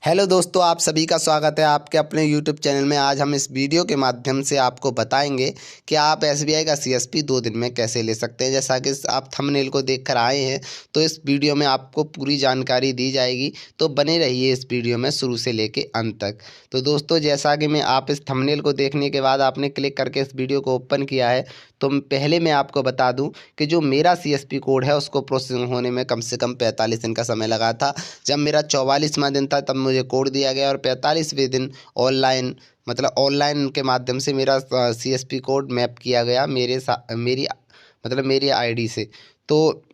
Hello दोस्तों, आप सभी का स्वागत है आपके अपने यूट्यूब चैनल में। आज हम इस वीडियो के माध्यम से आपको बताएंगे कि आप एसबीआई का सीएसपी 2 दिन में कैसे ले सकते हैं। जैसा कि आप थंबनेल को देखकर आए हैं, तो इस वीडियो में आपको पूरी जानकारी दी जाएगी, तो बने रहिए इस वीडियो में शुरू से लेके अंत तक। तो दोस्तों, जैसा कि मैं आप इस थंबनेल को देखने के बाद आपने क्लिक करके इस वीडियो को ओपन किया है, तो पहले मैं आपको बता दूं कि जो मेरा सीएसपी कोड है उसको प्रोसेसिंग होने में कम से कम 45 दिन का समय लगा था। जब मेरा 44वां दिन था तब मुझे कोड दिया गया और 45वें दिन ऑनलाइन ऑनलाइन के माध्यम से मेरा सीएसपी कोड मैप किया गया मेरी आईडी से। तो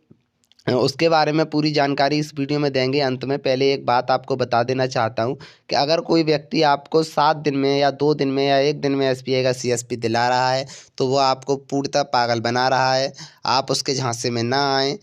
उसके बारे में पूरी जानकारी इस वीडियो में देंगे। अंत में पहले एक बात आपको बता देना चाहता हूं कि अगर कोई व्यक्ति आपको 7 दिन में या 2 दिन में या 1 दिन में एसबीआई का सीएसपी दिला रहा है, तो वो आपको पूर्णतः पागल बना रहा है। आप उसके झांसे में ना आएँ,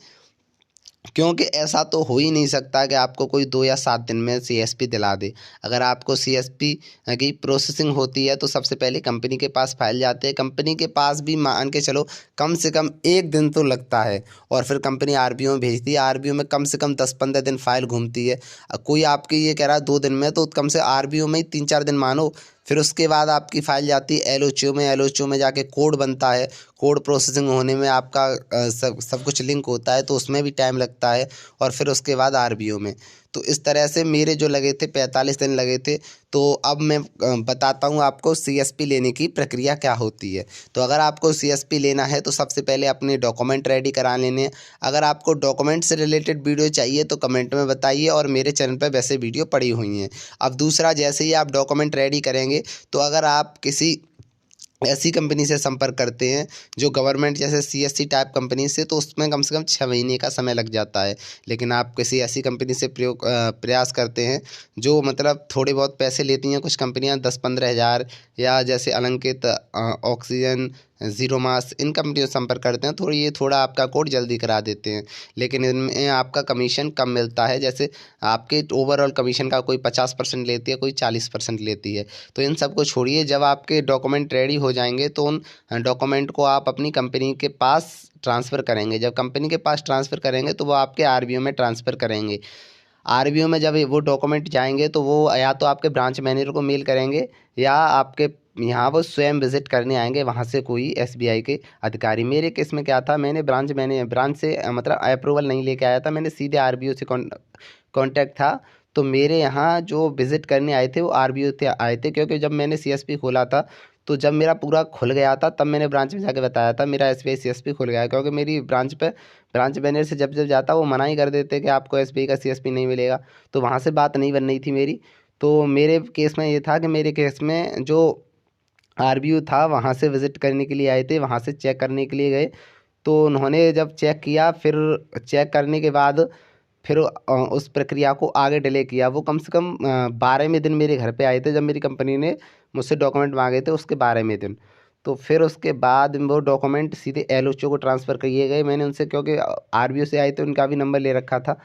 क्योंकि ऐसा तो हो ही नहीं सकता कि आपको कोई 2 या 7 दिन में सीएसपी दिला दे। अगर आपको सीएसपी की प्रोसेसिंग होती है तो सबसे पहले कंपनी के पास फाइल जाते हैं। कंपनी के पास भी मान के चलो कम से कम 1 दिन तो लगता है, और फिर कंपनी आरबीओ में भेजती है। आरबीओ में कम से कम 10-15 दिन फाइल घूमती है। कोई आपकी ये कह रहा है 2 दिन में, तो कम से आरबीओ में ही 3-4 दिन मानो। फिर उसके बाद आपकी फाइल जाती है एलओचओ में। एलओचओ में जाके कोड बनता है। कोड प्रोसेसिंग होने में आपका सब कुछ लिंक होता है, तो उसमें भी टाइम लगता है। और फिर उसके बाद आरबीओ में। तो इस तरह से मेरे जो लगे थे 45 दिन लगे थे। तो अब मैं बताता हूँ आपको सीएसपी लेने की प्रक्रिया क्या होती है। तो अगर आपको सीएसपी लेना है तो सबसे पहले अपने डॉक्यूमेंट रेडी करा लेने हैं। अगर आपको डॉक्यूमेंट से रिलेटेड वीडियो चाहिए तो कमेंट में बताइए, और मेरे चैनल पर वैसे वीडियो पड़ी हुई हैं। अब दूसरा, जैसे ही आप डॉक्यूमेंट रेडी करेंगे, तो अगर आप किसी ऐसी कंपनी से संपर्क करते हैं जो गवर्नमेंट जैसे सीएससी टाइप कंपनी से, तो उसमें कम से कम 6 महीने का समय लग जाता है। लेकिन आप किसी ऐसी कंपनी से प्रयास करते हैं जो थोड़े बहुत पैसे लेती हैं। कुछ कंपनियां 10-15 हज़ार, या जैसे अलंकित, ऑक्सीजन, ज़ीरो मास, इन कंपनियों से संपर्क करते हैं, थोड़ा आपका कोड जल्दी करा देते हैं। लेकिन इनमें आपका कमीशन कम मिलता है। जैसे आपके ओवरऑल कमीशन का कोई 50% लेती है, कोई 40% लेती है। तो इन सब को छोड़िए, जब आपके डॉक्यूमेंट रेडी हो जाएंगे तो उन डॉक्यूमेंट को आप अपनी कंपनी के पास ट्रांसफ़र करेंगे। जब कंपनी के पास ट्रांसफ़र करेंगे तो वो आपके आरबीओ में ट्रांसफ़र करेंगे। आरबीओ में जब वो डॉक्यूमेंट जाएंगे तो वो या तो आपके ब्रांच मैनेजर को मेल करेंगे, या आपके यहाँ वो स्वयं विजिट करने आएंगे, वहाँ से कोई एसबीआई के अधिकारी। मेरे केस में क्या था, मैंने ब्रांच से अप्रूवल नहीं लेके आया था, मैंने सीधे आरबीओ से कांटेक्ट था। तो मेरे यहाँ जो विजिट करने आए थे वो आरबीओ से आए थे, क्योंकि जब मैंने सीएसपी खोला था, तो जब मेरा पूरा खुल गया था तब मैंने ब्रांच में जाके बताया था मेरा एसबीआई सीएसपी खुल गया है। क्योंकि मेरी ब्रांच मैनेजर से जब जब जाता वो मना ही कर देते कि आपको एसबीआई का सीएसपी नहीं मिलेगा। तो वहाँ से बात नहीं बन रही थी मेरी। तो मेरे केस में ये था कि मेरे केस में जो आरबीओ था वहाँ से विज़िट करने के लिए आए थे, वहाँ से चेक करने के लिए गए। तो उन्होंने जब चेक किया, फिर चेक करने के बाद फिर उस प्रक्रिया को आगे डिले किया। वो कम से कम 12वें दिन मेरे घर पे आए थे, जब मेरी कंपनी ने मुझसे डॉक्यूमेंट मांगे थे उसके 12वें दिन। तो फिर उसके बाद वो डॉक्यूमेंट सीधे एलओचओ को ट्रांसफ़र किए गए। मैंने उनसे, क्योंकि आरबीओ से आए थे, उनका भी नंबर ले रखा था।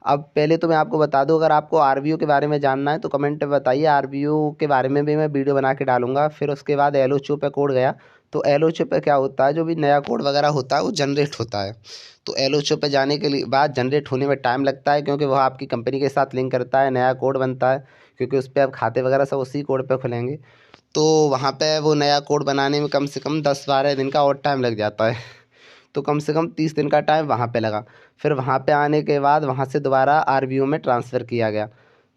अब पहले तो मैं आपको बता दूं, अगर आपको आरबीओ के बारे में जानना है तो कमेंट में बताइए, आरबीओ के बारे में भी मैं वीडियो बना के डालूंगा। फिर उसके बाद एलओचओ पे कोड गया। तो एलओचओ पे क्या होता है, जो भी नया कोड वगैरह होता है वो जनरेट होता है। तो एलओचओ पे जाने के लिए बाद जनरेट होने में टाइम लगता है, क्योंकि वह आपकी कंपनी के साथ लिंक करता है, नया कोड बनता है। क्योंकि उस पर अब खाते वगैरह सब उसी कोड पे खुलेंगे। तो वहाँ पे वो नया कोड बनाने में कम से कम 10-12 दिन का और टाइम लग जाता है। तो कम से कम 30 दिन का टाइम वहाँ पे लगा। फिर वहाँ पे आने के बाद वहाँ से दोबारा आरबीओ में ट्रांसफ़र किया गया।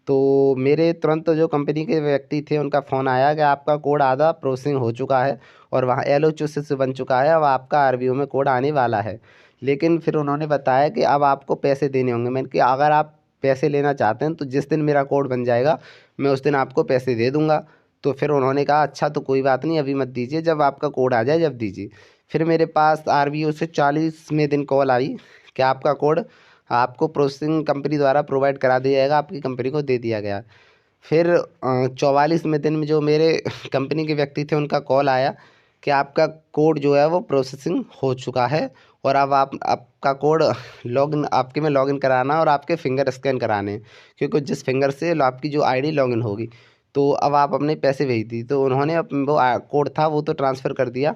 तो मेरे तुरंत जो कंपनी के व्यक्ति थे उनका फ़ोन आया कि आपका कोड आधा प्रोसेसिंग हो चुका है, और वहाँ एलओचओ से बन चुका है, अब आपका आरबीओ में कोड आने वाला है। लेकिन फिर उन्होंने बताया कि अब आपको पैसे देने होंगे। मैंने कहा अगर आप पैसे लेना चाहते हैं तो जिस दिन मेरा कोड बन जाएगा मैं उस दिन आपको पैसे दे दूँगा। तो फिर उन्होंने कहा अच्छा, तो कोई बात नहीं, अभी मत दीजिए, जब आपका कोड आ जाए जब दीजिए। फिर मेरे पास आरबीओ से 40वें दिन कॉल आई कि आपका कोड आपको प्रोसेसिंग कंपनी द्वारा प्रोवाइड करा दिया जाएगा, आपकी कंपनी को दे दिया गया। फिर 44वें दिन में जो मेरे कंपनी के व्यक्ति थे उनका कॉल आया कि आपका कोड जो है वो प्रोसेसिंग हो चुका है, और अब आपका कोड लॉगिन आपके में लॉगिन कराना और आपके फिंगर स्कैन कराने हैं, क्योंकि जिस फिंगर से आपकी जो आईडी लॉगिन होगी। तो अब आप अपने पैसे भेज दी। तो उन्होंने वो कोड था वो तो ट्रांसफ़र कर दिया।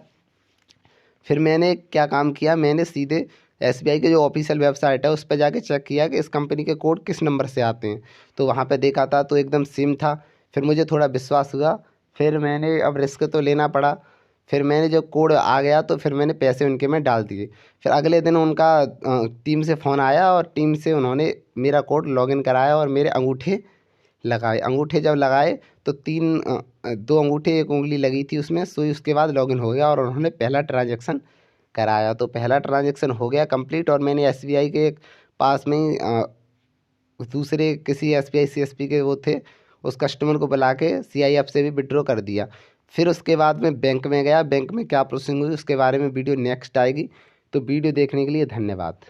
फिर मैंने क्या काम किया, मैंने सीधे SBI की जो ऑफिशियल वेबसाइट है उस पर जाके चेक किया कि इस कंपनी के कोड किस नंबर से आते हैं, तो वहाँ पे देखा था तो एकदम सेम था। फिर मुझे थोड़ा विश्वास हुआ, फिर मैंने अब रिस्क तो लेना पड़ा। फिर मैंने जब कोड आ गया तो फिर मैंने पैसे उनके में डाल दिए। फिर अगले दिन उनका टीम से फ़ोन आया और टीम से उन्होंने मेरा कोड लॉगिन कराया और मेरे अंगूठे लगाए। अंगूठे जब लगाए तो 2 अंगूठे 1 उँगली लगी थी उसमें सुई, उसके बाद लॉगिन हो गया और उन्होंने पहला ट्रांजेक्शन कराया। तो पहला ट्रांजेक्शन हो गया कंप्लीट और मैंने SBI के पास में ही दूसरे किसी SBI CSP के वो थे, उस कस्टमर को बुला के CIF से भी विड्रॉ कर दिया। फिर उसके बाद मैं बैंक में गया, बैंक में क्या प्रोसेसिंग हुई उसके बारे में वीडियो नेक्स्ट आएगी। तो वीडियो देखने के लिए धन्यवाद।